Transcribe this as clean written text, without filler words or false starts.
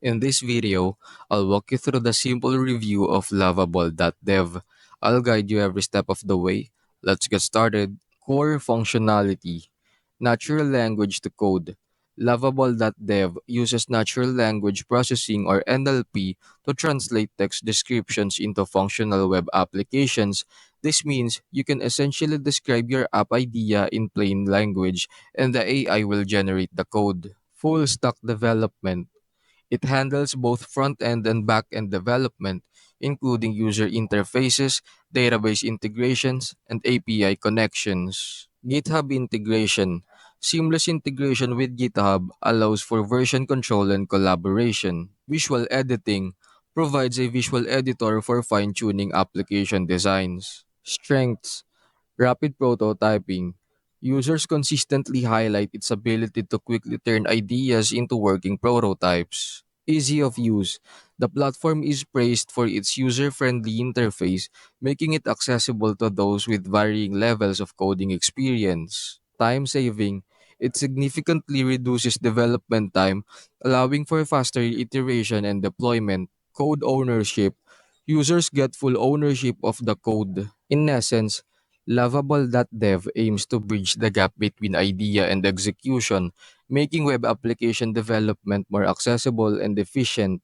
In this video, I'll walk you through the simple review of Lovable.dev. I'll guide you every step of the way. Let's get started. Core functionality. Natural language to code. Lovable.dev uses natural language processing or NLP to translate text descriptions into functional web applications. This means you can essentially describe your app idea in plain language and the AI will generate the code. Full stack development. It handles both front-end and back-end development, including user interfaces, database integrations, and API connections. GitHub integration. Seamless integration with GitHub allows for version control and collaboration. Visual editing provides a visual editor for fine-tuning application designs. Strengths. Rapid prototyping. Users consistently highlight its ability to quickly turn ideas into working prototypes. Easy of use. The platform is praised for its user-friendly interface, making it accessible to those with varying levels of coding experience. Time saving. It significantly reduces development time, allowing for faster iteration and deployment. Code ownership. Users get full ownership of the code. In essence, Lovable.dev aims to bridge the gap between idea and execution, making web application development more accessible and efficient.